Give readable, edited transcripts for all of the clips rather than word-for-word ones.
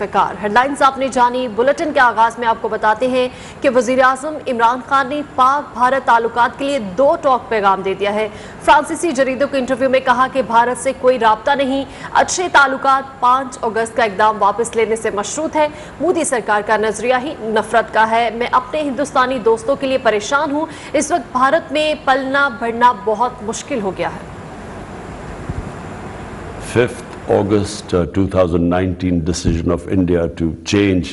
Headlines आपने जानी। Bulletin के आगाज में आपको बताते हैं कि वजीर-ए-आज़म इमरान खान ने पाक भारत ताल्लुकात के लिए 2 टॉक पैगाम दे दिया है। फ्रांसीसी जरीदों के इंटरव्यू में कहा कि भारत से कोई राब्ता नहीं, अच्छे ताल्लुकात 5 अगस्त का इकदाम वापस लेने से मशरूत है। मोदी सरकार का नजरिया ही नफरत का है। मैं अपने हिंदुस्तानी दोस्तों के लिए परेशान हूँ। इस वक्त भारत में पलना बढ़ना बहुत मुश्किल हो गया है। 5th August 2019 decision of India to change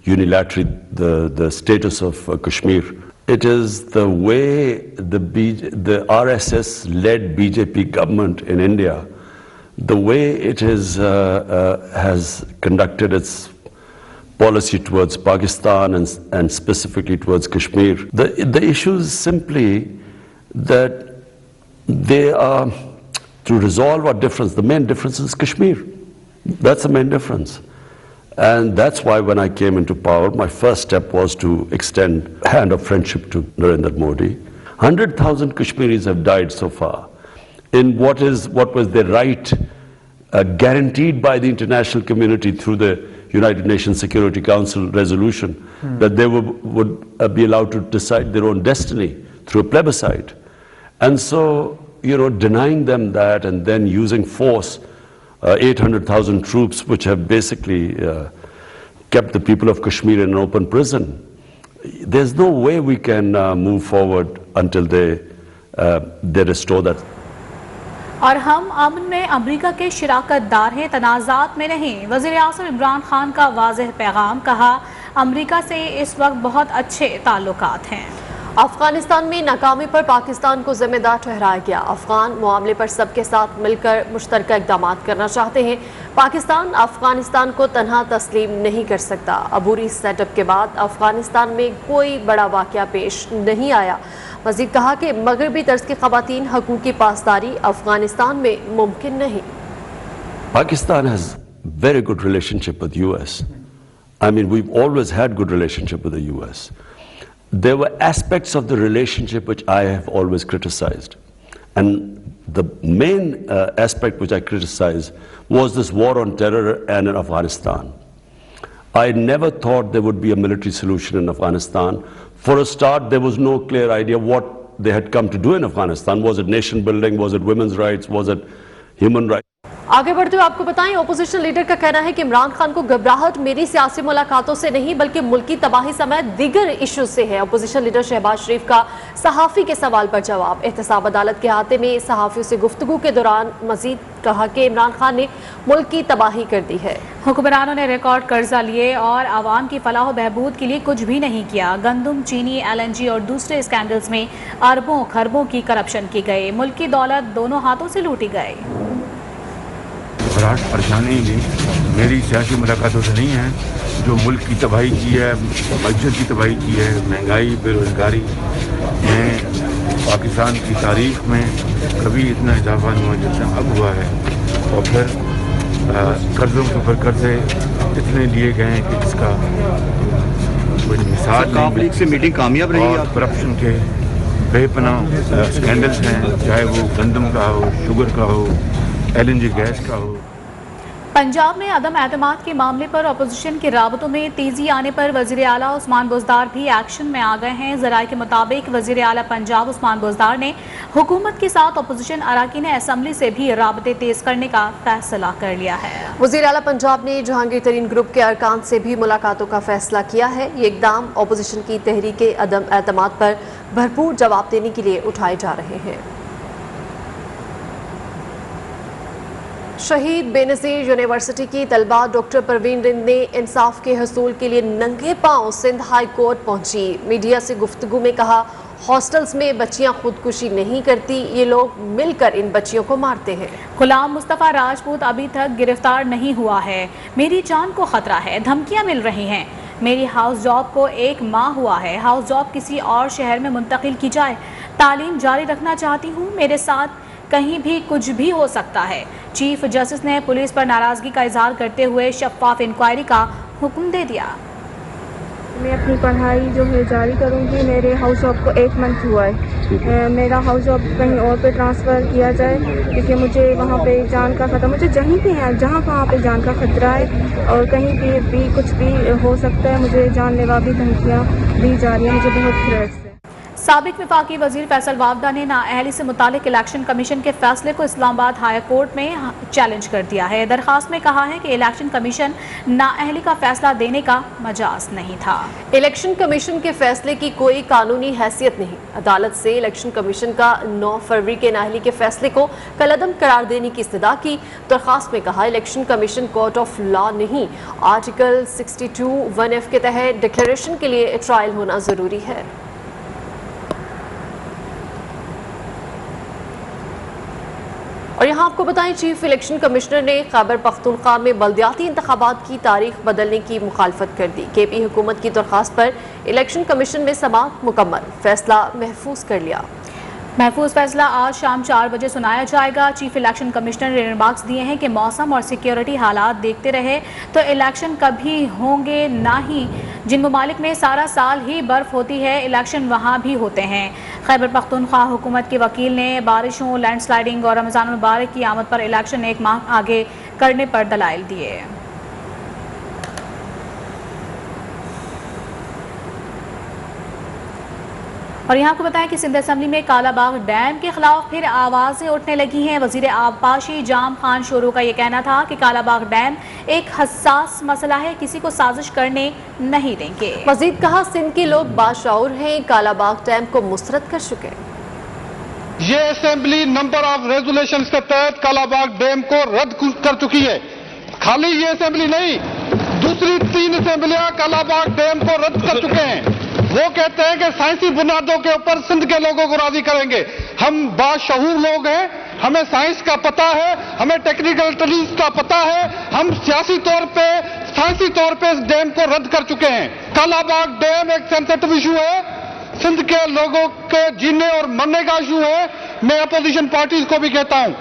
unilaterally the status of Kashmir. It is the way the RSS-led BJP government in India, the way it has conducted its policy towards Pakistan and specifically towards Kashmir. The issue is simply that they are to resolve our difference. The main difference is Kashmir. That's the main difference. And that's why when I came into power, my first step was to extend a hand of friendship to Narendra Modi. 100,000 Kashmiris have died so far in what was their right guaranteed by the international community through the United Nations Security Council resolution that they would be allowed to decide their own destiny through a plebiscite. And so, denying them that and then using force, 800,000 troops, which have basically kept the people of Kashmir in an open prison. There's no way we can move forward until they restore that. और हम अमन में अमरीका के शिराकत दार हैं, तनाज़ात में नहीं। वज़ीर-ए-आज़म इमरान खान का वाज़ेह पैगाम, कहा अमरीका से इस वक्त बहुत अच्छे ताल्लुकात हैं। अफगानिस्तान में नाकामी पर पाकिस्तान को जिम्मेदार ठहराया गया। अफगान मामले पर सबके साथ मिलकर मुश्तरका इक़दाम करना चाहते हैं। पाकिस्तान अफगानिस्तान को तन्हा तस्लीम नहीं कर सकता। अबूरी सेटअप के बाद अफगानिस्तान में कोई बड़ा वाक़या पेश नहीं आया। मज़ीद कहा कि मगरबी तर्ज की ख़वातीन हकूक़ की पासदारी अफगानिस्तान में मुमकिन नहीं। Pakistan has very good relationship with US. I mean, we've always had good relationship with the US. There were aspects of the relationship which I have always criticized. And the main aspect which I criticized was this war on terror and in Afghanistan. I never thought there would be a military solution in Afghanistan. For a start, there was no clear idea what they had come to do in Afghanistan. Was it nation building? Was it women's rights? Was it human rights? आगे बढ़ते हुए आपको बताएं, opposition leader का कहना है कि इमरान खान को घबराहट मेरी सियासी मुलाकातों से नहीं बल्कि मुल्की तबाही समेत दीगर इश्यूज से है। ओपोजिशन लीडर शहबाज शरीफ का सहाफ़ी के सवाल पर जवाब। एहतसाब अदालत के अहाते में सहाफ़ियों से गुफ्तगू के दौरान मजीद कहा कि इमरान खान ने मुल्क की तबाही कर दी है। हुक्मरानों ने रिकॉर्ड कर्जा लिए और आवाम की फलाह बहबूद के लिए कुछ भी नहीं किया। गंदम, चीनी, LNG और दूसरे स्कैंडल्स में अरबों खरबों की करप्शन की गई। मुल्क की दौलत दोनों हाथों से लूटी गई। परेशानी मेरी सियासी मुलाकातों से नहीं है। जो मुल्क की तबाही की है, मस्जिद की तबाही की है, महंगाई, बेरोज़गारी में पाकिस्तान की तारीख में कभी इतना इजाफा नहीं हुआ जितना अब हुआ है। और फिर कर्ज़ों के ऊपर कर्ज़े इतने लिए गए हैं कि जिसका कोई मिसाल नहीं। से मीटिंग कामयाब रही और करप्शन के बेपनाह स्कैंडल्स हैं, चाहे वो गंदम का हो, शुगर का हो, LNG गैस का हो। पंजाब में अदम एतमाद के मामले पर अपोजिशन के राबतों में तेजी आने पर वज़ीर आला उस्मान बुज़दार भी एक्शन में आ गए हैं। ज़राए के मुताबिक वज़ीर आला पंजाब उस्मान बुज़दार ने हुकूमत के साथ अपोजिशन अराकीन असम्बली से भी राबते तेज करने का फैसला कर लिया है। वज़ीर आला पंजाब ने जहांगीर तरीन ग्रुप के अरकान से भी मुलाकातों का फैसला किया है। ये इक़दाम अपोजिशन की तहरीक अदम एतमाद पर भरपूर जवाब देने के लिए उठाए जा रहे हैं। शहीद बेनज़ीर यूनिवर्सिटी की तलबा डॉक्टर परवीन रिंद ने इंसाफ के हसूल के लिए नंगे पांव सिंध हाई कोर्ट पहुंची। मीडिया से गुफ्तगू में कहा, हॉस्टल्स में बच्चियां खुदकुशी नहीं करती, ये लोग मिलकर इन बच्चियों को मारते हैं। गुलाम मुस्तफ़ा राजपूत अभी तक गिरफ्तार नहीं हुआ है। मेरी जान को खतरा है, धमकियां मिल रही हैं। मेरी हाउस जॉब को 1 माह हुआ है। हाउस जॉब किसी और शहर में मुंतकिल की जाए। तालीम जारी रखना चाहती हूँ। मेरे साथ कहीं भी कुछ भी हो सकता है। चीफ जस्टिस ने पुलिस पर नाराजगी का इजहार करते हुए शफाफ इंक्वायरी का हुक्म दे दिया। मैं अपनी पढ़ाई जो है जारी करूंगी। मेरे हाउस जॉब को 1 मंथ हुआ है। मेरा हाउस जॉब कहीं और पे ट्रांसफ़र किया जाए, क्योंकि मुझे वहाँ पे जान का खतरा, मुझे जहीं पे है जहाँ वहाँ पे जान का खतरा है और कहीं भी कुछ भी हो सकता है। मुझे जानलेवा भी धमकियाँ दी जा रही हैं, मुझे बहुत थ्रेट्स है। साबिक वफाकी वजीर फैसल वावदा ने नाअहली से मुतालिक इलेक्शन कमीशन के फैसले को इस्लामाबाद हाई कोर्ट में चैलेंज कर दिया है। दरखास्त में कहा है कि इलेक्शन कमीशन नाअहली का फैसला देने का मजाज नहीं था। इलेक्शन कमीशन के फैसले की कोई कानूनी हैसियत नहीं। अदालत से इलेक्शन कमीशन का 9 फरवरी के नाअहली के फैसले को कलअदम करार देने की इस्तदा की। दरखास्त में कहा election commission court of law नहीं, आर्टिकल 62(1)(f) के तहत डिक्लेरेशन के लिए ट्रायल होना जरूरी है। और यहाँ आपको बताएं, चीफ इलेक्शन कमिश्नर ने खैबर पख्तूनख्वा में बल्दियाती इंतखाबात की तारीख बदलने की मुखालफत कर दी। केपी हुकूमत की दरख्वास्त पर इलेक्शन कमीशन में समाअत मुकम्मल, फैसला महफूज कर लिया। महफूज फैसला आज शाम 4 बजे सुनाया जाएगा। चीफ इलेक्शन कमिश्नर ने रिमार्क्स दिए हैं कि मौसम और सिक्योरिटी हालात देखते रहे तो इलेक्शन कभी होंगे ना ही। जिन ममालिक में सारा साल ही बर्फ होती है, इलेक्शन वहाँ भी होते हैं। खैबर पख्तूनख्वा हुकूमत के वकील ने बारिशों, लैंडस्लाइडिंग और रमज़ान मुबारक की आमद पर इलेक्शन 1 माह आगे करने पर दलाइल दिए। और यहाँ को बताएं कि सिंध असम्बली में कालाबाग डैम के खिलाफ फिर आवाज़ें उठने लगी हैं। वजीर आबपाशी जाम खान शोरू का ये कहना था कि कालाबाग डैम एक हसास मसला है, किसी को साजिश करने नहीं देंगे। मजीद कहा सिंध के लोग बाशऊर हैं, कालाबाग डैम को मुस्तरद कर चुके। ये असेंबली नंबर ऑफ रेजुलेशन के तहत कालाबाग डैम को रद्द कर चुकी है। खाली ये असेंबली नहीं, दूसरी 3 असेंबलियां कालाबाग डैम को रद्द कर चुके हैं। वो कहते हैं कि साइंसी बुनियादों के ऊपर सिंध के लोगों को राजी करेंगे। हम बाशऊर लोग हैं, हमें साइंस का पता है, हमें टेक्निकल स्टडीज का पता है। हम सियासी तौर पे, साइंसी तौर पे इस डैम को रद्द कर चुके हैं। कालाबाग डैम एक सेंसिटिव इशू है, सिंध के लोगों के जीने और मरने का इशू है। मैं अपोजिशन पार्टीज को भी कहता हूं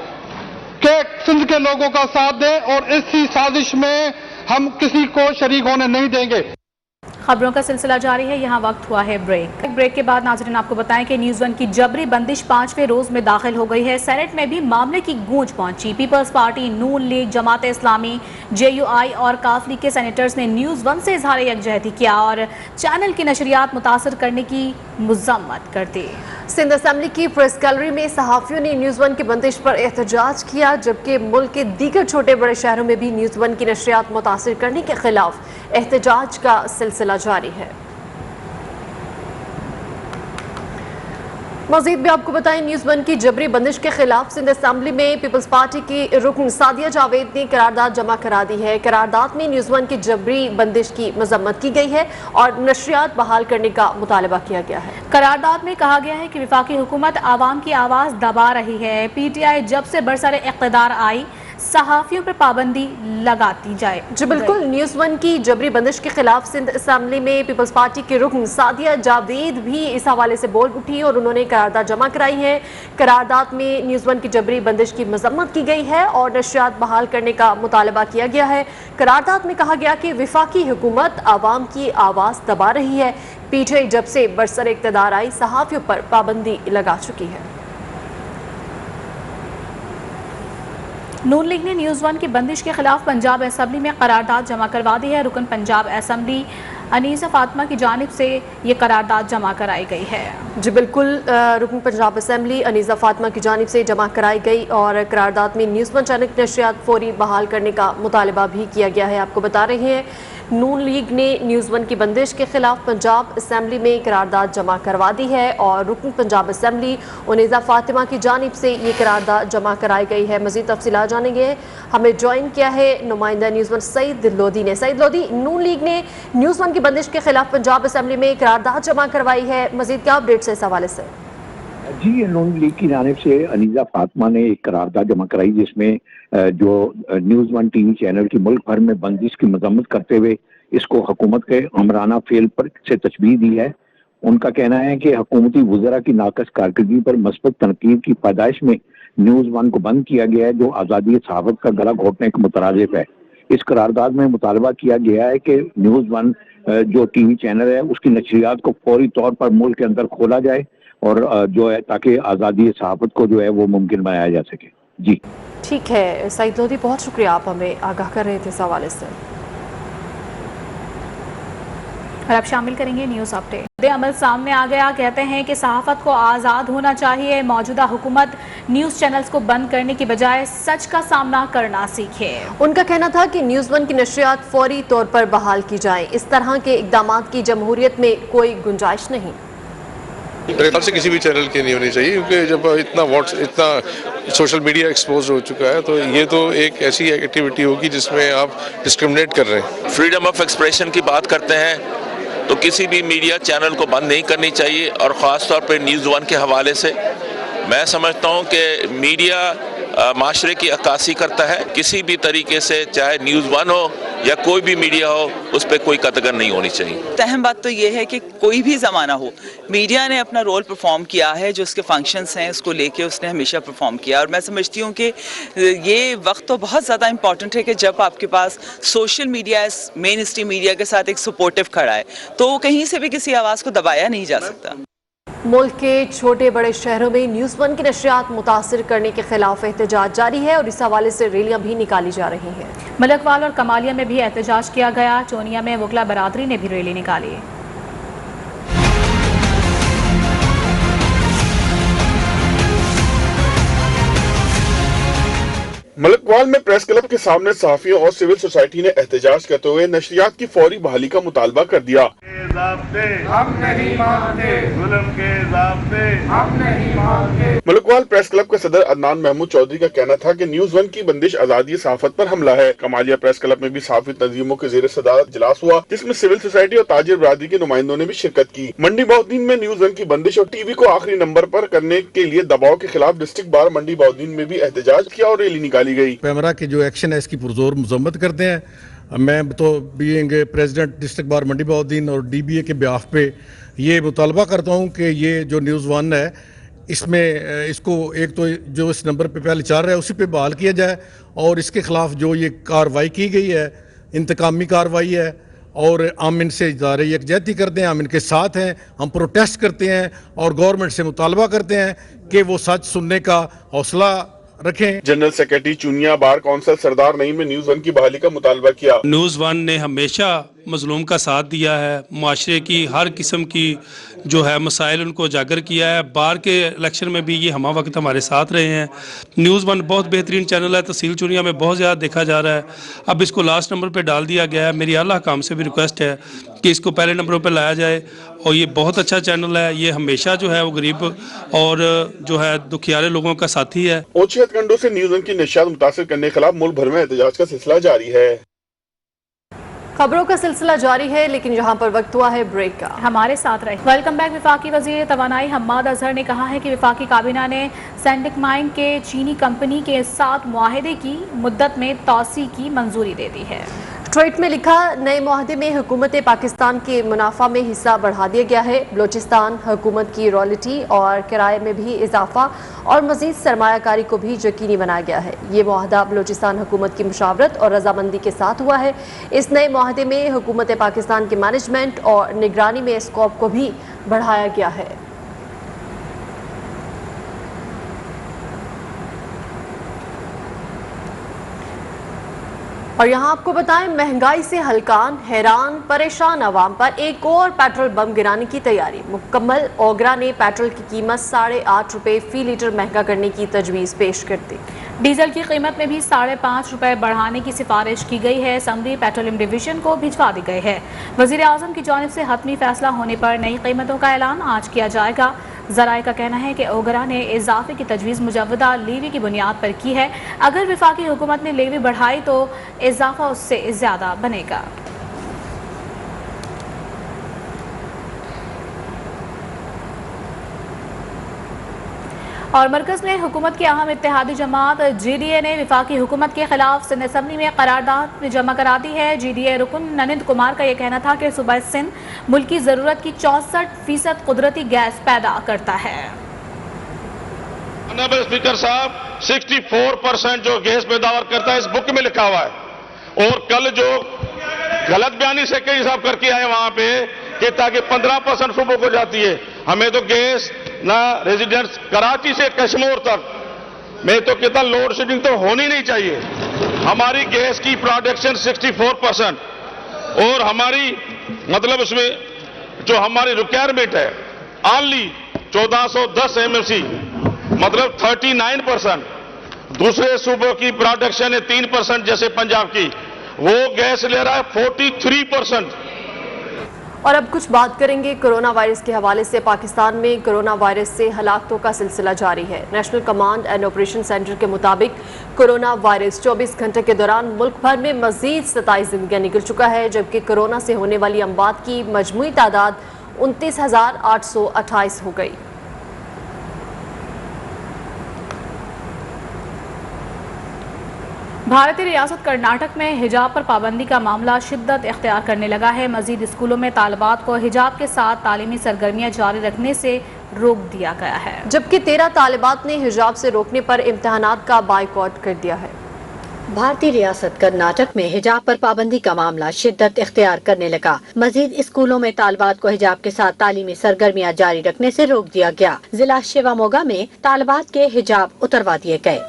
कि सिंध के लोगों का साथ दें और इसी साजिश में हम किसी को शरीक होने नहीं देंगे। खबरों का सिलसिला जारी है, यहाँ वक्त हुआ है ब्रेक के बाद नाज़रीन आपको बताएं कि न्यूज़ 1 की जबरी बंदिश 5वें रोज में दाखिल हो गई है। सेनेट में भी मामले की गूंज पहुंची। पीपल्स पार्टी, नून लीग, जमात इस्लामी, JUI और काफ लीग के सेनेटर्स ने न्यूज़ 1 से इजहार यकजहती किया और चैनल की नशरियात मुतासर करने की मजम्मत कर दी। सिंध असम्बली की प्रेस गैलरी में सहाफ़ियों ने न्यूज़ 1 की बंदिश पर एहतजाज किया, जबकि मुल्क के दीगर छोटे बड़े शहरों में भी न्यूज़ 1 की नशरियात मुतासर करने के खिलाफ एहतजाज का सिलसिला जारी है। मज़ीद भी आपको बताएं, न्यूज़ 1 की जबरी बंदिश के खिलाफ सिंध असम्बली में पीपल्स पार्टी की रुकन सादिया जावेद ने करारदाद जमा करा दी है। करारदाद में न्यूज़ 1 की जबरी बंदिश की मजम्मत की गई है और नशरियात बहाल करने का मुतालबा किया गया है। करारदाद में कहा गया है कि वफाकी हुकूमत आवाम की आवाज़ दबा रही है। PTI जब से बरसरे इक़्तिदार आई, सहाफ़ियों पर पाबंदी लगाती जाए। जी बिल्कुल, न्यूज़ 1 की जबरी बंदिश के खिलाफ सिंध असम्बली में पीपल्स पार्टी के रुकन सादिया जावेद भी इस हवाले से बोल उठी और उन्होंने करारदाद जमा कराई है। करारदाद में न्यूज़ 1 की जबरी बंदिश की मजम्मत की गई है और नशरियात बहाल करने का मुतालबा किया गया है। करारदाद में कहा गया कि वफाकी हुकूमत आवाम की आवाज़ दबा रही है। PTI जब से बरसरे इक़्तिदार आई, सहाफ़ियों पर पाबंदी लगा चुकी है। नून लीग ने न्यूज़ 1 की बंदिश के खिलाफ पंजाब असम्बली में करारदाद जमा करवा दी है। रुकन पंजाब असम्बली अनीसा फातिमा की जानिब से ये करारदाद जमा कराई गई है। जी बिल्कुल, रुकन पंजाब असम्बली अनीसा फातिमा की जानिब से जमा कराई गई और करारदाद में न्यूज़ 1 चैनल की नशरियात फौरी बहाल करने का मुतालबा भी किया गया है। आपको बता रहे हैं, नून लीग ने न्यूज़ 1 की बंदिश के खिलाफ पंजाब असम्बली में करारदाद जमा करवा दी है और रुकन पंजाब असम्बली अनीसा फातिमा की जानिब से ये करारदाद जमा कराई गई है। मज़ीद तफसीलात जानेंगे, हमें ज्वाइन किया है नुमाइंदा न्यूज़ 1 सईद लोधी ने। सईद लोधी, नून लीग ने न्यूज़ 1 की बंदिश के खिलाफ पंजाब असम्बली में करारदाद जमा करवाई है, मज़ीद क्या अपडेट्स है इस हवाले से? जी, नून लीग की जानिब से अनीसा फातिमा ने एक करारदाद जमा कराई जिसमें जो न्यूज़ 1 टीवी चैनल की मुल्क भर में बंदिश की मजम्मत करते हुए इसको हुकूमत के हमराना फेल पर से तशबीह दी है। उनका कहना है कि हुकूमती वज़रा की नाकस कारकर्दगी पर मस्बत तनकीद की पैदाइश में न्यूज़ 1 को बंद किया गया है, जो आज़ादी सहाफ़त का गला घोटने के मुतरादिफ है। इस करारदाद में मुतालबा किया गया है कि न्यूज़ 1 जो टीवी चैनल है उसकी नशरियात को फौरी तौर पर मुल्क के अंदर खोला जाए और जो है ताकि आज़ादी सहाफत को जो है वो मुमकिन बनाया जा सके। जी ठीक है सईद लोधी, बहुत शुक्रिया, आप हमें आगाह कर रहे थे इस हवाले से। और अब शामिल करेंगे न्यूज़ अपडेट। अमल सामने आ गया, कहते हैं कि सहाफत को आज़ाद होना चाहिए। मौजूदा हुकूमत न्यूज़ चैनल्स को बंद करने की बजाय सच का सामना करना सीखे। उनका कहना था कि न्यूज़ 1 की नशरियात फौरी तौर पर बहाल की जाए। इस तरह के इकदाम की जमहूरियत में कोई गुंजाइश नहीं। मेरे ख्याल से किसी भी चैनल की नहीं होनी चाहिए, क्योंकि जब इतना सोशल मीडिया एक्सपोज हो चुका है तो ये तो एक ऐसी एक्टिविटी होगी जिसमें आप डिस्क्रिमिनेट कर रहे हैं। फ्रीडम ऑफ एक्सप्रेशन की बात करते हैं तो किसी भी मीडिया चैनल को बंद नहीं करनी चाहिए, और ख़ास तौर पे न्यूज़ 1 के हवाले से मैं समझता हूँ कि मीडिया माशरे की अक्कासी करता है। किसी भी तरीके से चाहे न्यूज़ 1 हो या कोई भी मीडिया हो, उस पर कोई कतगन नहीं होनी चाहिए। अहम बात तो ये है कि कोई भी ज़माना हो, मीडिया ने अपना रोल परफॉर्म किया है, जो उसके फंक्शंस हैं उसको लेके उसने हमेशा परफॉर्म किया। और मैं समझती हूँ कि ये वक्त तो बहुत ज़्यादा इंपॉर्टेंट है कि जब आपके पास social media main stream media के साथ एक सपोर्टिव खड़ा है तो कहीं से भी किसी आवाज़ को दबाया नहीं जा सकता। मुल्क के छोटे बड़े शहरों में न्यूज़ 1 की नशरियात मुतासिर करने के खिलाफ एहतजाज जारी है और इस हवाले से रैलियां भी निकाली जा रही हैं। मलकवाल और कमालिया में भी एहतजाज किया गया। चोनिया में वकला बरादरी ने भी रैली निकाली। मलकवाल में प्रेस क्लब के सामने सहाफियों और सिविल सोसाइटी ने एहतजाज करते हुए नशरियात की फौरी बहाली का मुतालबा कर दिया। हम नहीं मानते, जुल्म के ज़ाब्ते हम नहीं मानते। मलकवाल प्रेस क्लब के सदर अदनान महमूद चौधरी का कहना था कि न्यूज़ 1 की बंदिश आज़ादी सहाफत पर हमला है। कमालिया प्रेस क्लब में भी सहाफी तंजीमों के ज़ेर सदारत इजलास हुआ, जिसमें सिविल सोसाइटी और ताजिर बरादरी के नुमाइंदों ने भी शिरकत की। मंडी बहाउद्दीन में न्यूज़ 1 की बंदिश और टीवी को आखिरी नंबर पर करने के लिए दबाव के खिलाफ डिस्ट्रिक्ट बार मंडी बहाउद्दीन में भी एहतजाज किया और रैली निकाली गई। पैमरा के जो एक्शन है इसकी पुरजोर मजम्मत करते हैं। मैं तो बीइंग प्रेसिडेंट डिस्ट्रिक्ट बार मंडी बहाउद्दीन और DBA के बिहाफ पे ये मुतालबा करता हूँ कि ये जो न्यूज़ 1 है इसमें इसको एक तो जो इस नंबर पे पहले चल रहा है उसी पे बहाल किया जाए, और इसके खिलाफ जो ये कार्रवाई की गई है इंतकामी कार्रवाई है, और हम इनसे इदारे यकजहती करते हैं, हम इनके साथ हैं, हम प्रोटेस्ट करते हैं और गवर्नमेंट से मुतालबा करते हैं कि वो सच सुनने का हौसला रखें। जनरल सेक्रेटरी चुनिया बार काउंसिल सरदार नईम में न्यूज़ 1 की बहाली का मुतालबा किया। न्यूज़ 1 ने हमेशा मजलूम का साथ दिया है, माशरे की हर किस्म की जो है मसाइल उनको उजागर किया है। बार के इलेक्शन में भी ये हमा वक्त हमारे साथ रहे हैं। न्यूज़ 1 बहुत बेहतरीन चैनल है, तहसील चुनिया में बहुत ज़्यादा देखा जा रहा है। अब इसको लास्ट नंबर पर डाल दिया गया है। मेरी आला काम से भी रिक्वेस्ट है कि इसको पहले नंबरों पर लाया जाए, और ये बहुत अच्छा चैनल है। ये हमेशा जो है वो गरीब और जो है दुखियारे लोगों का साथी है। ऊंची हथकंडों से न्यूज़ 1 की नशियात मुतासिर करने के खिलाफ मुल्क भर में एहतजाज का सिलसिला जारी है। खबरों का सिलसिला जारी है, लेकिन यहाँ पर वक्त हुआ है ब्रेक का। हमारे साथ रहे। Welcome back. वफाकी वज़ीर तवानाई हम्माद अजहर ने कहा है कि वफाकी काबीना ने सैंडिक माइन के चीनी कंपनी के साथ मुआहदे की मुद्दत में तौसी की मंजूरी दे दी है। ट्वीट में लिखा, नए मुआहदे में हुकूमत पाकिस्तान के मुनाफा में हिस्सा बढ़ा दिया गया है। बलूचिस्तान हुकूमत की रॉयल्टी और किराए में भी इजाफा और मजीद सरमायाकारी को भी यकीनी बनाया गया है। ये मुआहदा बलूचिस्तान हुकूमत की मुशावरत और रजामंदी के साथ हुआ है। इस नए मुआहदे में हुकूमत पाकिस्तान के मैनेजमेंट और निगरानी में स्कोप को भी बढ़ाया गया है। और यहाँ आपको बताएं, महंगाई से हलकान, हैरान, परेशान अवाम पर एक और पेट्रोल बम गिराने की तैयारी मुकम्मल। ओगरा ने पेट्रोल की कीमत 8.5 रुपये फी लीटर महंगा करने की तजवीज़ पेश कर दी। डीजल की कीमत में भी 5.5 रुपये बढ़ाने की सिफारिश की गई है। असम्बली पेट्रोलियम डिवीजन को भिजवा दी गई है। वज़ीर आज़म की जानिब से हतमी फैसला होने पर नई कीमतों का ऐलान आज किया जाएगा। ज़राए का कहना है कि ओगरा ने इजाफे की तजवीज़ मुजव्वदा लेवी की बुनियाद पर की है। अगर वफाकी हुकूमत ने लेवी बढ़ाई तो इजाफा उससे ज़्यादा बनेगा। और मरकज़ में हुकूमत की अहम इत्तेहादी जमात GDA ने वफाकी हुकूमत के खिलाफ सिंध असम्बली में करारदाद जमा करा दी है। GDA रुकन ननिंद कुमार का यह कहना था कि सूबा सिंध मुल्क की ज़रूरत की 64% कुदरती गैस पैदा करता है। स्पीकर साहब 64% जो गैस पैदावार करता है इस बुक में लिखा हुआ है, और कल जो गलत बयानी से कई साहब करके आए वहां पे कि ताकि 15% सुबह को जाती है। हमें तो गैस ना रेजिडेंट्स कराची से कश्मीर तक मैं तो कहता लोड शेडिंग तो होनी नहीं चाहिए। हमारी गैस की प्रोडक्शन 64% और हमारी मतलब उसमें जो हमारी रिक्वायरमेंट है ऑनली 1410 MLC मतलब 39%। दूसरे सूबों की प्रोडक्शन है 3% जैसे पंजाब की, वो गैस ले रहा है 43%। और अब कुछ बात करेंगे कोरोना वायरस के हवाले से। पाकिस्तान में कोरोना वायरस से हलाकतों का सिलसिला जारी है। National command and operation centre के मुताबिक कोरोना वायरस 24 घंटे के दौरान मुल्क भर में मजीद 27 जिंदगियां निकल चुका है, जबकि कोरोना से होने वाली अमवात की मजमूई तादाद 29,828 हो गई। भारतीय रियासत कर्नाटक में हिजाब पर पाबंदी का मामला शिद्दत इख्तियार करने लगा है। मजीद स्कूलों में तालिबात को हिजाब के साथ तालीमी सरगर्मियां जारी रखने से रोक दिया गया है, जबकि 13 तालिबात ने हिजाब से रोकने पर इम्तहानात का बायकॉट कर दिया है। भारतीय रियासत कर्नाटक में हिजाब पर पाबंदी का मामला शिद्दत इख्तियार करने लगा। मजीद स्कूलों में तालिबात को हिजाब के साथ तालीमी सरगर्मियां जारी रखने से रोक दिया गया। जिला शिवामोगा में तालिबात के हिजाब उतरवा दिए गए।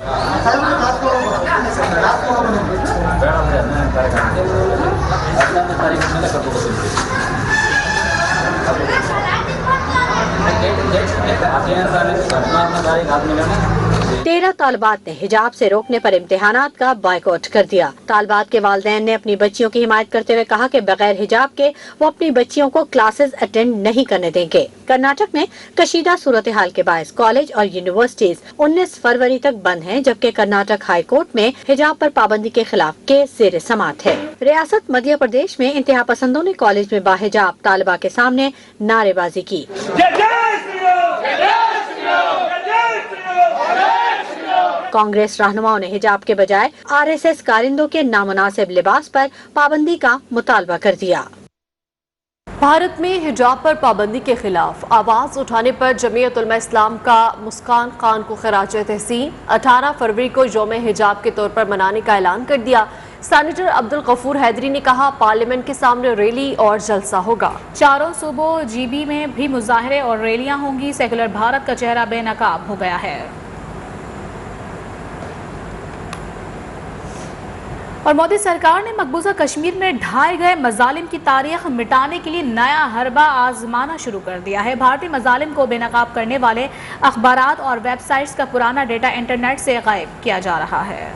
तेरह तालिबात ने हिजाब से रोकने पर इम्तिहानात का बायकॉट कर दिया। तालिबात के वालिदैन ने अपनी बच्चियों की हिमायत करते हुए कहा कि बगैर हिजाब के वो अपनी बच्चियों को क्लासेस अटेंड नहीं करने देंगे। कर्नाटक में कशीदा सूरत हाल के बायस कॉलेज और यूनिवर्सिटीज 19 फरवरी तक बंद हैं, जबकि कर्नाटक हाई कोर्ट में हिजाब पर पाबंदी के खिलाफ केस ज़ेर समाअत है। रियासत मध्य प्रदेश में इंतहा पसंदों ने कॉलेज में बाहिजाब तालिबा के सामने नारेबाजी की। कांग्रेस रहनुमाओं ने हिजाब के बजाय RSS कारिंदों के नामुनासिब लिबास पर पाबंदी का मुतालबा कर दिया। भारत में हिजाब पर पाबंदी के खिलाफ आवाज उठाने पर जमीयत उलमा इस्लाम का मुस्कान खान को खराज तहसीन 18 फरवरी को यौम हिजाब के तौर पर मनाने का ऐलान कर दिया। सेनेटर अब्दुल गफूर हैदरी ने कहा पार्लियामेंट के सामने रैली और जलसा होगा। चारों सूबों GB में भी मुजाहरे और रैलियां होंगी। सेकुलर भारत का चेहरा बेनकाब हो गया है। और मोदी सरकार ने मकबूजा कश्मीर में ढाए गए मजालिम की तारीख मिटाने के लिए नया हरबा आजमाना शुरू कर दिया है। भारतीय मजालिम को बेनकाब करने वाले अखबारात और वेबसाइट्स का पुराना डेटा इंटरनेट से गायब किया जा रहा है।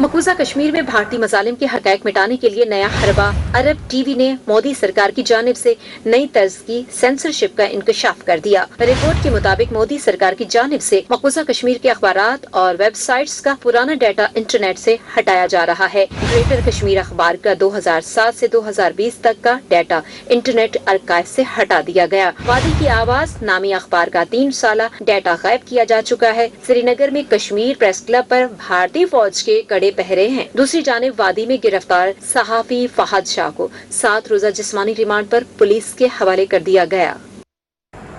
मकबूजा कश्मीर में भारतीय मजालिम के हक़ाइक़ मिटाने के लिए नया हरबा अरब TV ने मोदी सरकार की जानिब से नई तर्ज की सेंसरशिप का इंकशाफ कर दिया। रिपोर्ट के मुताबिक मोदी सरकार की जानिब से मकबूजा कश्मीर के अखबारात और वेबसाइट्स का पुराना डाटा इंटरनेट से हटाया जा रहा है। ग्रेटर कश्मीर अखबार का 2007 से 2020 तक का डाटा इंटरनेट आर्काइव से हटा दिया गया। वादी की आवाज नामी अखबार का 3 साला डाटा गायब किया जा चुका है। श्रीनगर में कश्मीर प्रेस क्लब पर भारतीय फौज के कड़े पहरे हैं। दूसरी जानिब वादी में गिरफ्तार सहाफी फहद शाह को 7 रोजा जिस्मानी रिमांड पर पुलिस के हवाले कर दिया गया।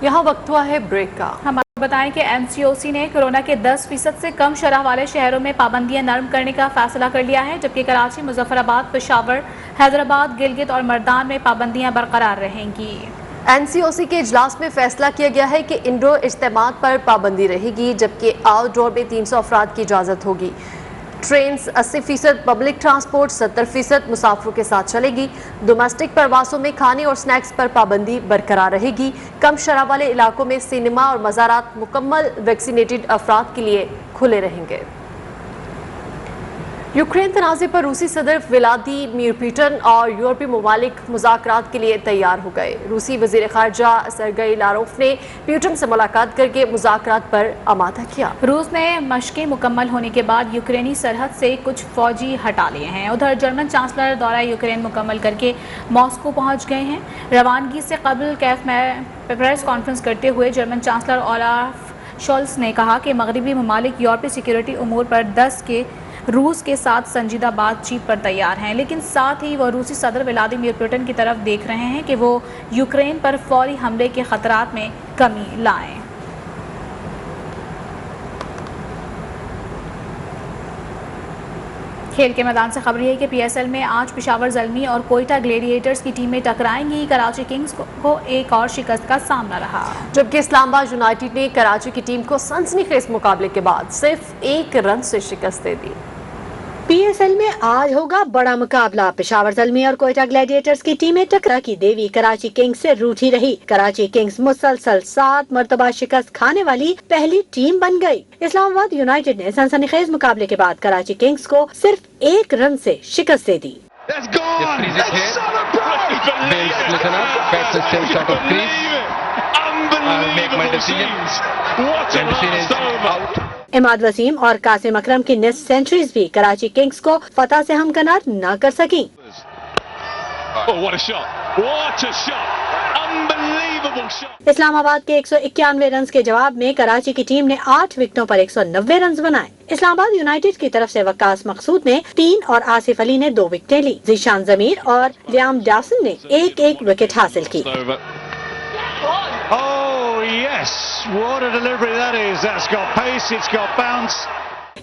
यहाँ वक्त हुआ है ब्रेक का। हम आपको बताएं कि MCOC ने कोरोना के 10% से कम शरह वाले शहरों में पाबंदियां नरम करने का फैसला कर लिया है, जबकि कराची, मुजफ्फराबाद, पेशावर, हैदराबाद, गिलगित और मर्दान में पाबंदियां बरकरार रहेंगी। NCOC के इजलास में फैसला किया गया है कि इंडोर इज्तिमात पर पाबंदी रहेगी, जबकि आउटडोर में 300 अफराद की इजाज़त होगी। ट्रेन्स 80%, पब्लिक ट्रांसपोर्ट 70% मुसाफिरों के साथ चलेगी। डोमेस्टिक परवासों में खाने और स्नैक्स पर पाबंदी बरकरार रहेगी। कम शरह वाले इलाकों में सिनेमा और मज़ारात मुकम्मल वैक्सीनेटेड अफराद के लिए खुले रहेंगे। यूक्रेन तनाज़े पर रूसी सदर व्लादिमीर पुतिन और यूरोपीय ममालिक मुज़ाकरात के लिए तैयार हो गए। रूसी वज़ीर ख़ारजा सरगेई लारोफ ने पुतिन से मुलाकात करके मुज़ाकरात पर आमादा किया। रूस ने मशक़ें मुकम्मल होने के बाद यूक्रेनी सरहद से कुछ फ़ौजी हटा लिए हैं। उधर जर्मन चांसलर दौरा यूक्रेन मुकम्मल करके मॉस्को पहुँच गए हैं। रवानगी से कबल कैफ में प्रेस कॉन्फ्रेंस करते हुए जर्मन चांसलर ओलाफ शोल्स ने कहा कि मगरबी ममालिक यूरोपीय सिक्योरिटी उमूर पर रूस के साथ संजीदा बातचीत पर तैयार हैं, लेकिन साथ ही वह रूसी सदर व्लादिमीर पुतिन की तरफ देख रहे हैं कि वो यूक्रेन पर फौरी हमले के खतरात में कमी लाएं। खेल के मैदान से खबर है कि PSL में आज पेशावर ज़ल्मी और कोयटा ग्लेडिएटर्स की टीमें टकराएंगी। कराची किंग्स को एक और शिकस्त का सामना रहा, जबकि इस्लामाबाद यूनाइटेड ने कराची की टीम को सनसनीखेज मुकाबले के बाद सिर्फ 1 रन से शिकस्त दे दी। PSL में आज होगा बड़ा मुकाबला। पेशावर ज़ल्मी और कोयटा ग्लैडिएटर्स की टीमें टकरा की देवी कराची किंग्स से रूठी रही। कराची किंग्स मुसलसल 7 मरतबा शिकस्त खाने वाली पहली टीम बन गई। इस्लामाबाद यूनाइटेड ने सनसनीखेज मुकाबले के बाद कराची किंग्स को सिर्फ 1 रन से शिकस्त दे दी। इमाद वसीम और कासिम अकरम की निस्फ सेंचुरीज भी कराची किंग्स को फतह से हमकनार न कर सकी। इस्लामाबाद के 191 रन के जवाब में कराची की टीम ने 8 विकेटों पर 190 रन बनाए। इस्लामाबाद यूनाइटेड की तरफ से वकास मकसूद ने 3 और आसिफ अली ने 2 विकेटें ली। जीशान जमीर और लियाम डॉसन ने 1-1 विकेट हासिल की।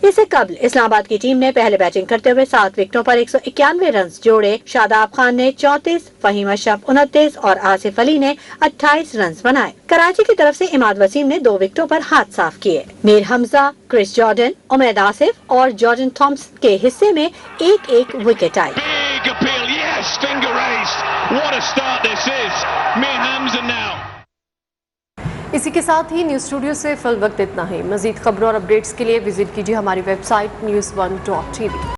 इससे कबल इस्लामाबाद की टीम ने पहले बैटिंग करते हुए 7 विकेटों पर 191 रन जोड़े। शादाब खान ने 34, फहीम अशरफ 29 और आसिफ अली ने 28 रन बनाए। कराची की तरफ से इमाद वसीम ने 2 विकेटों पर हाथ साफ किए। मीर हमजा, क्रिस जॉर्डन, उमैद आसिफ और जॉर्डन थॉम्सन के हिस्से में 1-1 विकेट आई। इसी के साथ ही न्यूज़ स्टूडियो से फिल वक्त इतना ही। मजीद खबरों और अपडेट्स के लिए विजिट कीजिए हमारी वेबसाइट news1.tv।